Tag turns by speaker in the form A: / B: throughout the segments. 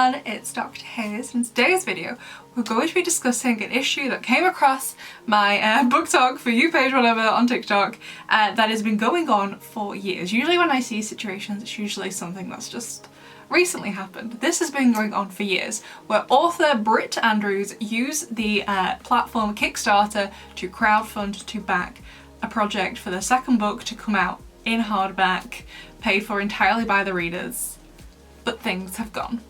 A: everyone, it's Dr. Hayes. In today's video we're going to be discussing an issue that came across my book talk for you page, whatever, on TikTok that has been going on for years. Usually when I see situations it's usually something that's just recently happened. This has been going on for years, where author Britt Andrews used the platform Kickstarter to crowdfund to back a project for the second book to come out in hardback, paid for entirely by the readers. But things have gone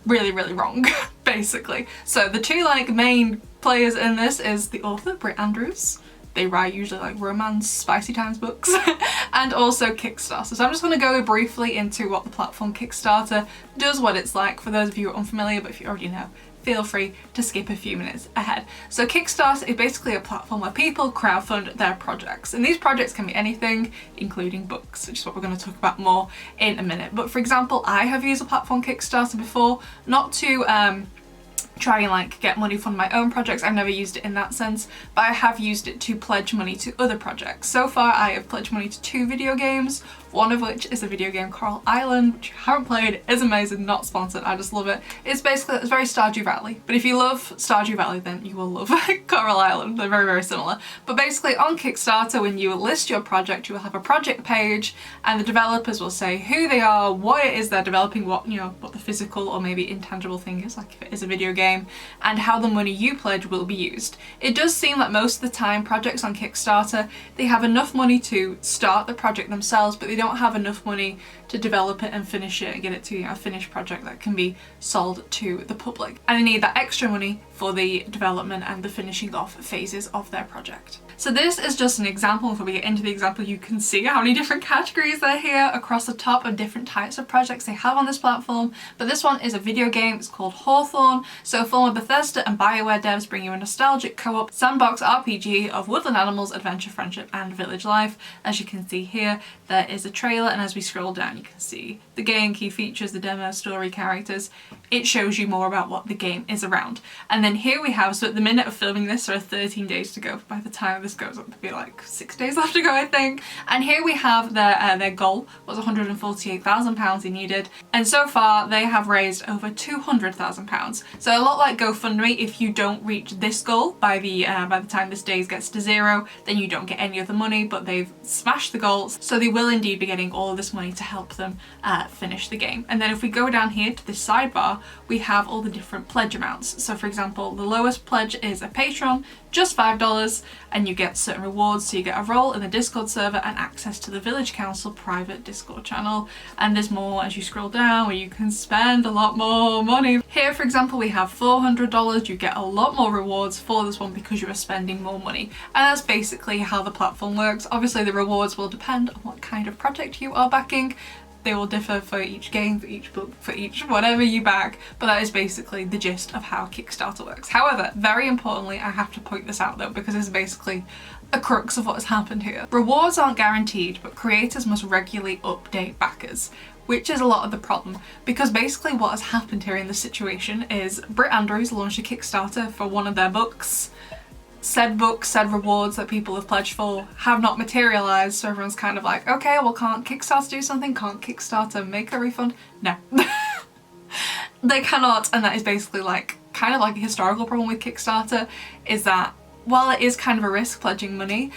A: really wrong, basically. So the two main players in this is the author, Britt Andrews. They write usually romance, spicy times books, and also Kickstarter. So I'm just going to go briefly into what the platform Kickstarter does, what it's like for those of you who are unfamiliar, but if you already know, feel free to skip a few minutes ahead. So Kickstarter is basically a platform where people crowdfund their projects, and these projects can be anything, including books, which is what we're going to talk about more in a minute. But for example, I have used a platform Kickstarter before, not to try and get money from my own projects. I've never used it in that sense, but I have used it to pledge money to other projects. So far I have pledged money to 2 video games, one of which is a video game, Coral Island, which I haven't played. It's amazing, not sponsored, I just love it. It's very Stardew Valley, but if you love Stardew Valley then you will love Coral Island. They're very similar. But basically on Kickstarter, when you list your project, you will have a project page and the developers will say who they are, what it is they're developing, what the physical or maybe intangible thing is, like if it is a video game, and how the money you pledge will be used. It does seem like most of the time projects on Kickstarter, they have enough money to start the project themselves, but they don't have enough money to develop it and finish it and get it to a finished project that can be sold to the public. And they need that extra money for the development and the finishing off phases of their project. So this is just an example. Before we get into the example, you can see how many different categories there are here across the top of different types of projects they have on this platform. But this one is a video game. It's called Hawthorne. So former Bethesda and BioWare devs bring you a nostalgic co-op sandbox RPG of woodland animals, adventure, friendship and village life. As you can see here, there is a trailer, and as we scroll down you can see the game, key features, the demo, story, characters. It shows you more about what the game is around. And then here we have, so at the minute of filming this there are 13 days to go. By the time this goes up, it'll be like 6 days left to go, I think. And here we have their goal was £148,000 they needed, and so far they have raised over £200,000. So a lot like GoFundMe, if you don't reach this goal by the time this day gets to 0, then you don't get any of the money, but they've smashed the goals, so they will indeed be getting all of this money to help them finish the game. And then if we go down here to this sidebar, we have all the different pledge amounts. So for example, the lowest pledge is a Patreon, just $5, and you get certain rewards. So you get a role in the Discord server and access to the Village Council private Discord channel. And there's more as you scroll down where you can spend a lot more money. Here for example we have $400. You get a lot more rewards for this one because you are spending more money. And that's basically how the platform works. Obviously the rewards will depend on what kind of project you are backing. They will differ for each game, for each book, for each whatever you back, but that is basically the gist of how Kickstarter works. However, very importantly, I have to point this out though, because it's basically a crux of what has happened here. Rewards aren't guaranteed, but creators must regularly update backers, which is a lot of the problem, because basically what has happened here in this situation is Britt Andrews launched a Kickstarter for one of their books. Said books, said rewards that people have pledged for have not materialized, so everyone's kind of like, okay, well, can't Kickstarter do something? Can't Kickstarter make a refund? No. They cannot, and that is basically kind of like a historical problem with Kickstarter, is that while it is kind of a risk pledging money,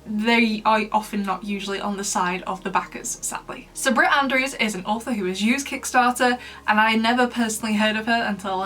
A: they are often not usually on the side of the backers, sadly. So Britt Andrews is an author who has used Kickstarter, and I never personally heard of her until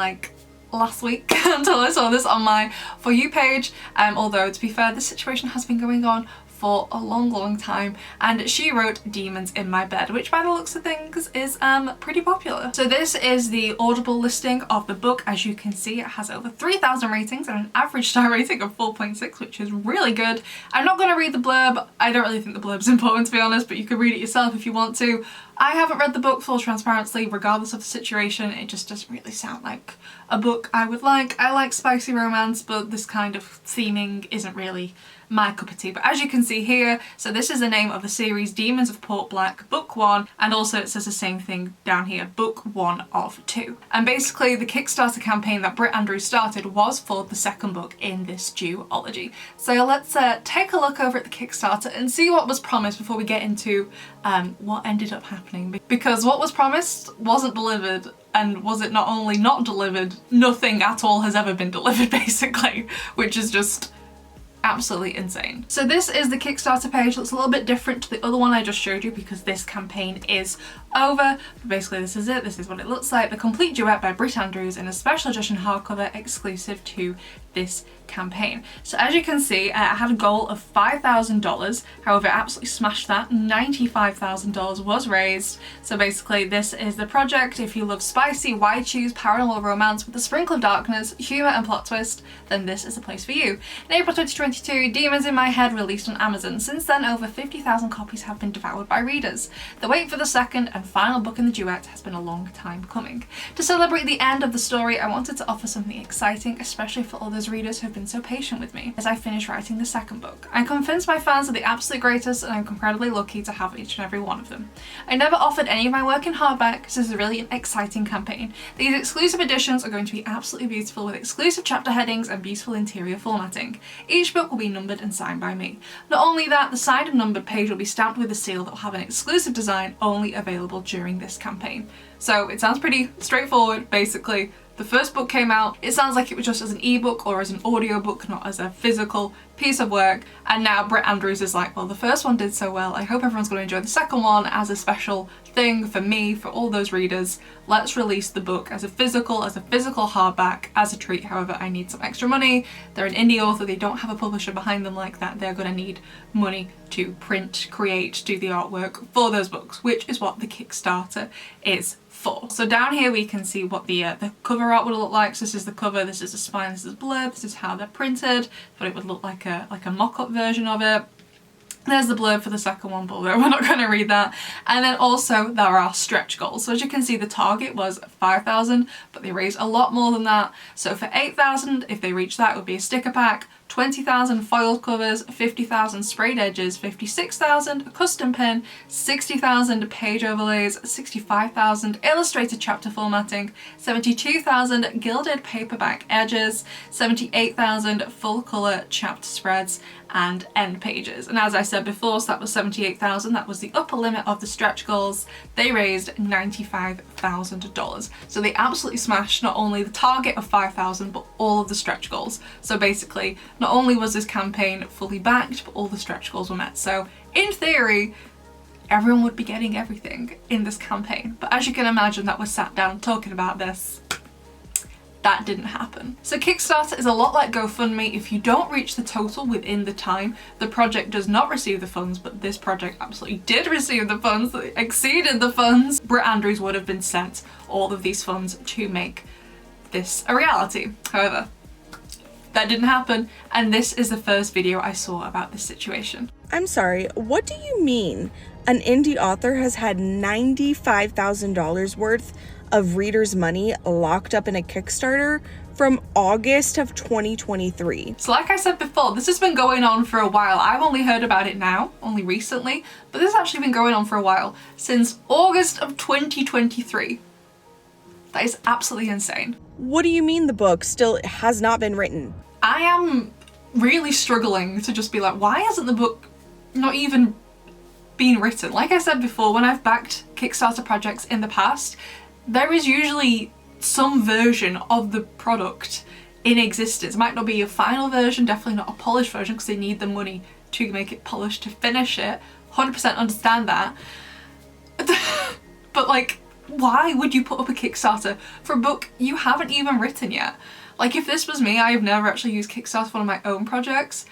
A: last week until I saw this on my For You page, although to be fair this situation has been going on for a long time, and she wrote Demons in My Bed, which by the looks of things is pretty popular. So this is the Audible listing of the book. As you can see, it has over 3,000 ratings and an average star rating of 4.6, which is really good. I'm not going to read the blurb. I don't really think the blurb's important, to be honest, but you could read it yourself if you want to. I haven't read the book, full transparency. Regardless of the situation, it just doesn't really sound like a book I would like. I like spicy romance, but this kind of theming isn't really my cup of tea. But as you can see here, so this is the name of the series, Demons of Port Black, book 1, and also it says the same thing down here, book 1 of 2. And basically the Kickstarter campaign that Britt Andrews started was for the second book in this duology. So let's take a look over at the Kickstarter and see what was promised before we get into what ended up happening. Because what was promised wasn't delivered, and was it not only not delivered, nothing at all has ever been delivered basically, which is just absolutely insane. So this is the Kickstarter page. Looks a little bit different to the other one I just showed you because this campaign is over. But basically this is it. This is what it looks like. The complete duet by Britt Andrews in a special edition hardcover exclusive to this campaign. So as you can see, I had a goal of $5,000. However, I absolutely smashed that. $95,000 was raised. So basically this is the project. If you love spicy, wide chews, paranormal romance with a sprinkle of darkness, humour and plot twist, then this is the place for you. In April 2022, Demons in My Head released on Amazon. Since then, over 50,000 copies have been devoured by readers. The wait for the second and final book in the duet has been a long time coming. To celebrate the end of the story, I wanted to offer something exciting, especially for all those readers who have been so patient with me as I finish writing the second book. I'm convinced my fans are the absolute greatest, and I'm incredibly lucky to have each and every one of them. I never offered any of my work in hardback, so this is really an exciting campaign. These exclusive editions are going to be absolutely beautiful with exclusive chapter headings and beautiful interior formatting. Each book will be numbered and signed by me. Not only that, the signed and numbered page will be stamped with a seal that will have an exclusive design only available during this campaign. So it sounds pretty straightforward. Basically, the first book came out, it sounds like it was just as an ebook or as an audiobook, not as a physical piece of work, and now Britt Andrews is like, well, the first one did so well, I hope everyone's going to enjoy the second one as a special thing for me, for all those readers. Let's release the book as a physical hardback, as a treat. However, I need some extra money. They're an indie author, they don't have a publisher behind them like that. They're going to need money to print, create, do the artwork for those books, which is what the Kickstarter is for. So down here we can see what the cover art would look like. So this is the cover, this is the spine, this is blurb, this is how they're printed, but it would look like a mock-up version of it. There's the blurb for the second one, but we're not going to read that. And then also there are stretch goals. So as you can see, the target was 5,000, but they raised a lot more than that. So for 8,000, if they reach that, it would be a sticker pack. 20,000 foiled covers, 50,000 sprayed edges, 56,000 a custom pin, 60,000 page overlays, 65,000 illustrated chapter formatting, 72,000 gilded paperback edges, 78,000 full colour chapter spreads and end pages. And as I said before, so that was 78,000, that was the upper limit of the stretch goals. They raised $95,000. So they absolutely smashed not only the target of 5,000 but all of the stretch goals. So basically, not only was this campaign fully backed, but all the stretch goals were met. So in theory, everyone would be getting everything in this campaign. But as you can imagine, that was sat down talking about this. That didn't happen. So Kickstarter is a lot like GoFundMe. If you don't reach the total within the time, the project does not receive the funds, but this project absolutely did receive the funds, that exceeded the funds. Britt Andrews would have been sent all of these funds to make this a reality. However, that didn't happen, and this is the first video I saw about this situation.
B: I'm sorry, what do you mean? An indie author has had $95,000 worth of readers' money locked up in a Kickstarter from August of 2023.
A: So like I said before, this has been going on for a while. I've only heard about it now, only recently, but this has actually been going on for a while, since August of 2023. That is absolutely insane.
B: What do you mean the book still has not been written?
A: I am really struggling to just be like, why hasn't the book not even been written? Like I said before, when I've backed Kickstarter projects in the past, there is usually some version of the product in existence. It might not be a final version, definitely not a polished version, because they need the money to make it polished to finish it. 100% understand that. But like, why would you put up a Kickstarter for a book you haven't even written yet? Like, if this was me, I've never actually used Kickstarter for one of my own projects,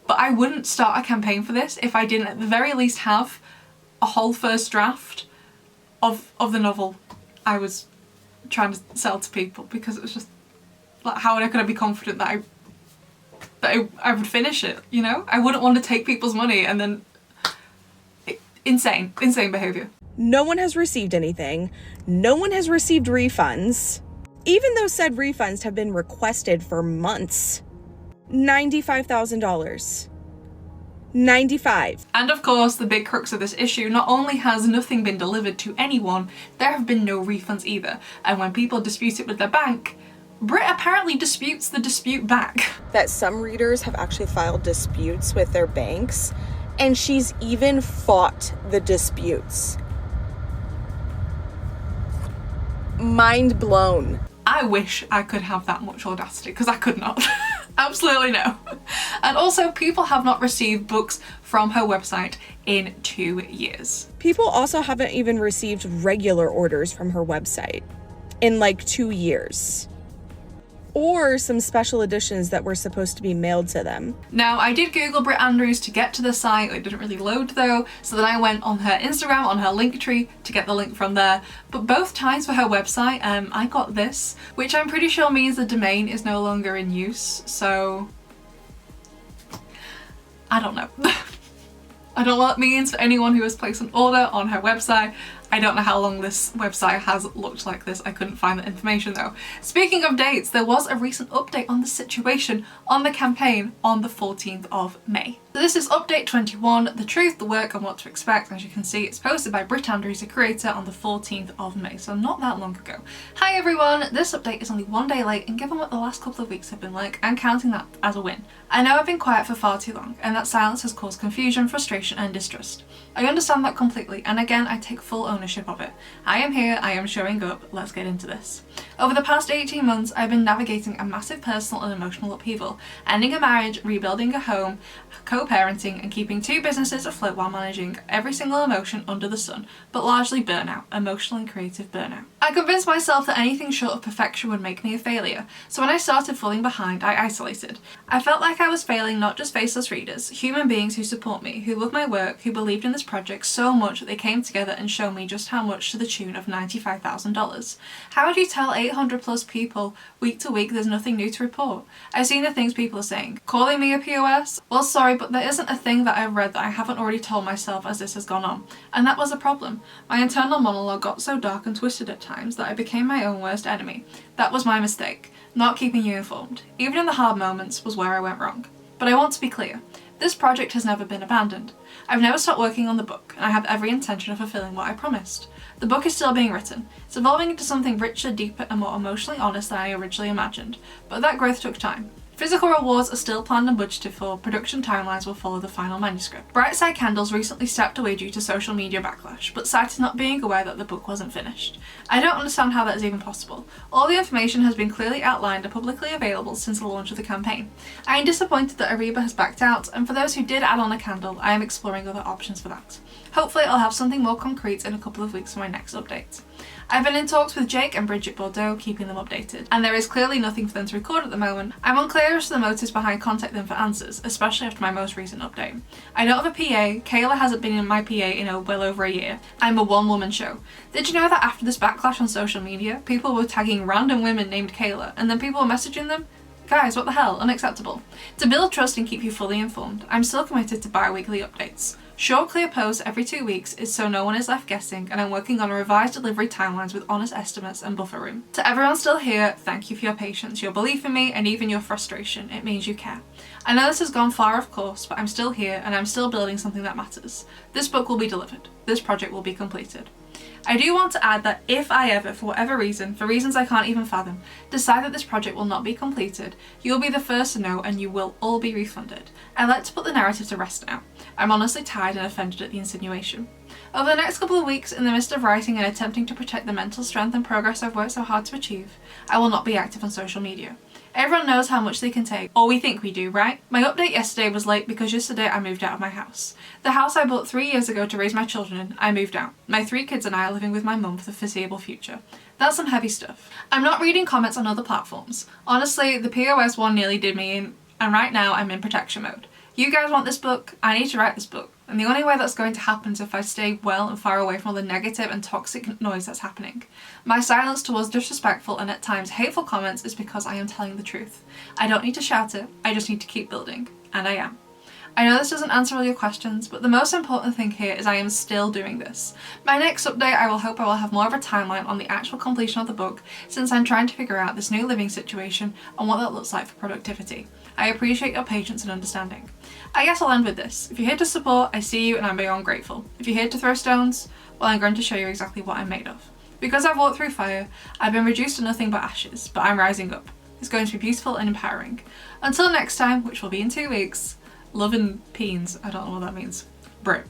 A: but I wouldn't start a campaign for this if I didn't at the very least have a whole first draft of the novel I was trying to sell to people, because it was just like, how could I be confident that I would finish it, you know? I wouldn't want to take people's money and then... Insane behaviour.
B: No one has received anything. No one has received refunds, even though said refunds have been requested for months. $95,000. $95.
A: And of course, the big crux of this issue, not only has nothing been delivered to anyone, there have been no refunds either. And when people dispute it with their bank, Britt apparently disputes the dispute back.
B: That some readers have actually filed disputes with their banks, and she's even fought the disputes. Mind blown.
A: I wish I could have that much audacity, because I could not. Absolutely no. And also, people have not received books from her website in 2 years.
B: People also haven't even received regular orders from her website in like 2 years. Or some special editions that were supposed to be mailed to them.
A: Now, I did Google Britt Andrews to get to the site. It didn't really load though, so then I went on her Instagram, on her Linktree, to get the link from there. But both times for her website, I got this, which I'm pretty sure means the domain is no longer in use, so I don't know. I don't know what it means for anyone who has placed an order on her website. I don't know how long this website has looked like this. I couldn't find that information though. Speaking of dates, there was a recent update on the situation on the campaign on the 14th of May. So this is update 21, the truth, the work and what to expect. As you can see, it's posted by Britt Andrews, the creator, on the 14th of May, so not that long ago. Hi everyone, this update is only 1 day late, and given what the last couple of weeks have been like, I'm counting that as a win. I know I've been quiet for far too long, and that silence has caused confusion, frustration and distrust. I understand that completely, and again, I take full ownership of it. I am here, I am showing up, let's get into this. Over the past 18 months, I've been navigating a massive personal and emotional upheaval, ending a marriage, rebuilding a home, co-parenting, and keeping 2 businesses afloat while managing every single emotion under the sun, but largely burnout, emotional and creative burnout. I convinced myself that anything short of perfection would make me a failure, so when I started falling behind, I isolated. I felt like I was failing not just faceless readers, human beings who support me, who love my work, who believed in this project so much that they came together and showed me just how much, to the tune of $95,000. How do you tell 800 plus people week to week there's nothing new to report? I've seen the things people are saying. Calling me a POS? Well, sorry, but there isn't a thing that I've read that I haven't already told myself as this has gone on. And that was a problem. My internal monologue got so dark and twisted at times that I became my own worst enemy. That was my mistake. Not keeping you informed, even in the hard moments, was where I went wrong. But I want to be clear. This project has never been abandoned. I've never stopped working on the book, and I have every intention of fulfilling what I promised. The book is still being written. It's evolving into something richer, deeper, and more emotionally honest than I originally imagined, but that growth took time. Physical rewards are still planned and budgeted for, production timelines will follow the final manuscript. Brightside Candles recently stepped away due to social media backlash, but cited not being aware that the book wasn't finished. I don't understand how that is even possible. All the information has been clearly outlined and publicly available since the launch of the campaign. I am disappointed that Ariba has backed out, and for those who did add on a candle, I am exploring other options for that. Hopefully I'll have something more concrete in a couple of weeks for my next update. I've been in talks with Jake and Bridget Bordeaux, keeping them updated, and there is clearly nothing for them to record at the moment. I'm unclear as to the motives behind contacting them for answers, especially after my most recent update. I don't have a PA, Kayla hasn't been in my PA in well over a year. I'm a one-woman show. Did you know that after this backlash on social media, people were tagging random women named Kayla, and then people were messaging them? Guys, what the hell? Unacceptable. To build trust and keep you fully informed, I'm still committed to bi-weekly updates. Short, clear posts every 2 weeks is so no one is left guessing, and I'm working on a revised delivery timelines with honest estimates and buffer room. To everyone still here, thank you for your patience, your belief in me, and even your frustration. It means you care. I know this has gone far, of course, but I'm still here and I'm still building something that matters. This book will be delivered. This project will be completed. I do want to add that if I ever, for whatever reason, for reasons I can't even fathom, decide that this project will not be completed, you'll be the first to know and you will all be refunded. I'd like to put the narrative to rest now. I'm honestly tired and offended at the insinuation. Over the next couple of weeks, in the midst of writing and attempting to protect the mental strength and progress I've worked so hard to achieve, I will not be active on social media. Everyone knows how much they can take, or we think we do, right? My update yesterday was late because yesterday I moved out of my house. The house I bought 3 years ago to raise my children in, I moved out. My 3 kids and I are living with my mum for the foreseeable future. That's some heavy stuff. I'm not reading comments on other platforms. Honestly, the POS one nearly did me in, and right now I'm in protection mode. You guys want this book? I need to write this book. And the only way that's going to happen is if I stay well and far away from all the negative and toxic noise that's happening. My silence towards disrespectful and at times hateful comments is because I am telling the truth. I don't need to shout it, I just need to keep building. And I am. I know this doesn't answer all your questions, but the most important thing here is I am still doing this. My next update, I will have more of a timeline on the actual completion of the book, since I'm trying to figure out this new living situation and what that looks like for productivity. I appreciate your patience and understanding. I guess I'll end with this. If you're here to support, I see you and I'm beyond grateful. If you're here to throw stones, well, I'm going to show you exactly what I'm made of. Because I've walked through fire, I've been reduced to nothing but ashes, but I'm rising up. It's going to be beautiful and empowering. Until next time, which will be in 2 weeks, love and peens, I don't know what that means. Britt.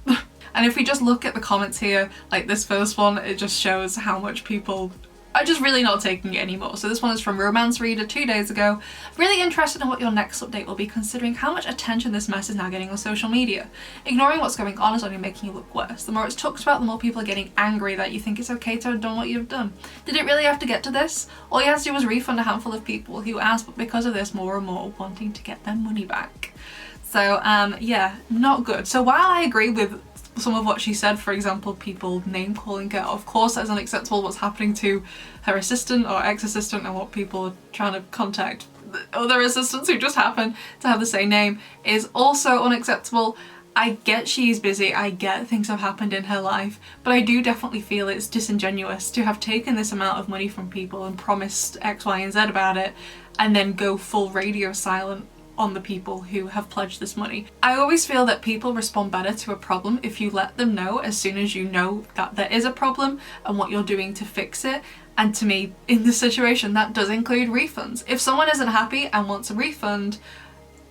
A: And if we just look at the comments here, like this first one, it just shows how much people are just really not taking it anymore. So this one is from Romance Reader 2 days ago. Really interested in what your next update will be, considering how much attention this mess is now getting on social media. Ignoring what's going on is only making you look worse. The more it's talked about, the more people are getting angry that you think it's okay to have done what you've done. Did it really have to get to this? All you had to do was refund a handful of people who asked, but because of this, more and more wanting to get their money back. So yeah, not good. So while I agree with some of what she said, for example, people name calling her, of course that's unacceptable. What's happening to her assistant or ex-assistant and what people are trying to contact other assistants who just happen to have the same name is also unacceptable. I get she's busy, I get things have happened in her life, but I do definitely feel it's disingenuous to have taken this amount of money from people and promised X, Y, and Z about it and then go full radio silent on the people who have pledged this money. I always feel that people respond better to a problem if you let them know as soon as you know that there is a problem and what you're doing to fix it. And to me, in this situation, that does include refunds. If someone isn't happy and wants a refund,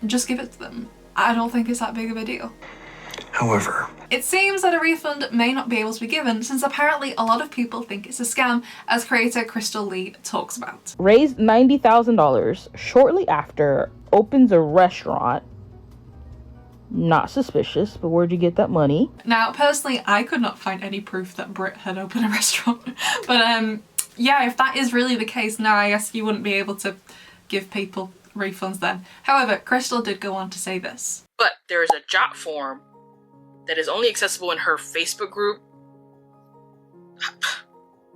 A: just give it to them. I don't think it's that big of a deal.
C: However,
A: it seems that a refund may not be able to be given, since apparently a lot of people think it's a scam, as creator Crystal Lee talks about.
D: Raised $90,000 shortly after, opens a restaurant. Not suspicious, but where'd you get that money?
A: Now, personally, I could not find any proof that Britt had opened a restaurant. But yeah, if that is really the case, now I guess you wouldn't be able to give people refunds then. However, Crystal did go on to say this.
D: But there is a jot form that is only accessible in her Facebook group.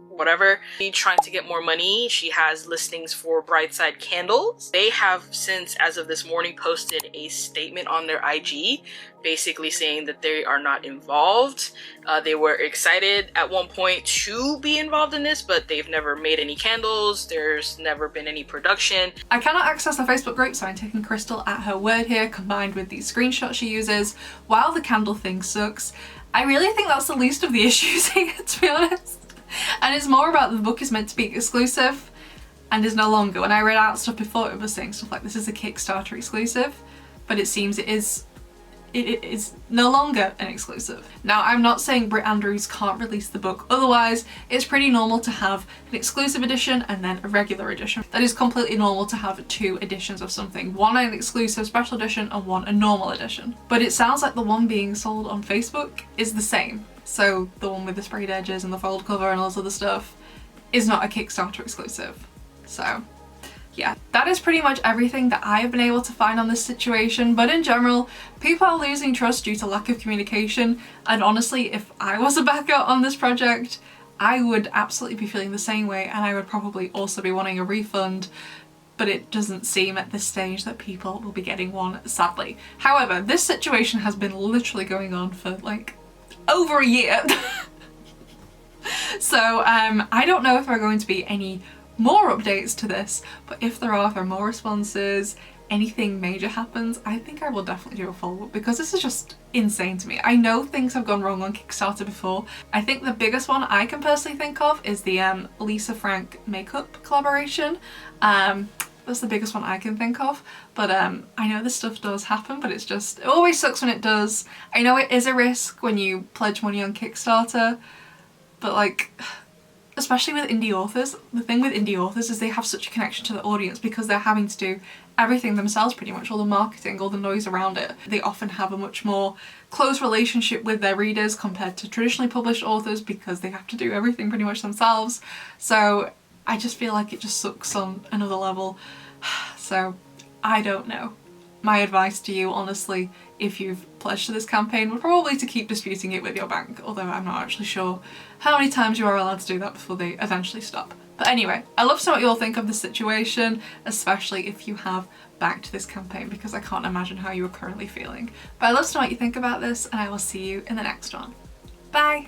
D: Whatever. She's trying to get more money. She has listings for Brightside Candles. They have since, as of this morning, posted a statement on their IG basically saying that they are not involved. They were excited at one point to be involved in this, but they've never made any candles. There's never been any production.
A: I cannot access the Facebook group, so I'm taking Crystal at her word here, combined with these screenshots she uses. While the candle thing sucks, I really think that's the least of the issues here, to be honest. And it's more about the book is meant to be exclusive and is no longer. When I read out stuff before, it was saying stuff like this is a Kickstarter exclusive, but it seems it is no longer an exclusive. Now, I'm not saying Britt Andrews can't release the book, otherwise it's pretty normal to have an exclusive edition and then a regular edition. That is completely normal to have 2 editions of something, one an exclusive special edition and one a normal edition. But it sounds like the one being sold on Facebook is the same. So the one with the sprayed edges and the fold cover and all this other stuff is not a Kickstarter exclusive. So yeah, that is pretty much everything that I have been able to find on this situation. But in general, people are losing trust due to lack of communication. And honestly, if I was a backer on this project, I would absolutely be feeling the same way, and I would probably also be wanting a refund. But it doesn't seem at this stage that people will be getting one, sadly. However, this situation has been literally going on for like over a year. So I don't know if there are going to be any more updates to this, but if there are more responses, anything major happens, I think I will definitely do a follow-up, because this is just insane to me. I know things have gone wrong on Kickstarter before. I think the biggest one I can personally think of is the Lisa Frank makeup collaboration. That's the biggest one I can think of, but I know this stuff does happen, but it always sucks when it does. I know it is a risk when you pledge money on Kickstarter, but like, especially with indie authors, the thing with indie authors is they have such a connection to the audience because they're having to do everything themselves pretty much, all the marketing, all the noise around it. They often have a much more close relationship with their readers compared to traditionally published authors because they have to do everything pretty much themselves. So I just feel like it just sucks on another level. So I don't know. My advice to you, honestly, if you've pledged to this campaign, would probably to keep disputing it with your bank, although I'm not actually sure how many times you are allowed to do that before they eventually stop. But anyway, I'd love to know what you all think of the situation, especially if you have backed this campaign, because I can't imagine how you are currently feeling. But I'd love to know what you think about this, and I will see you in the next one. Bye!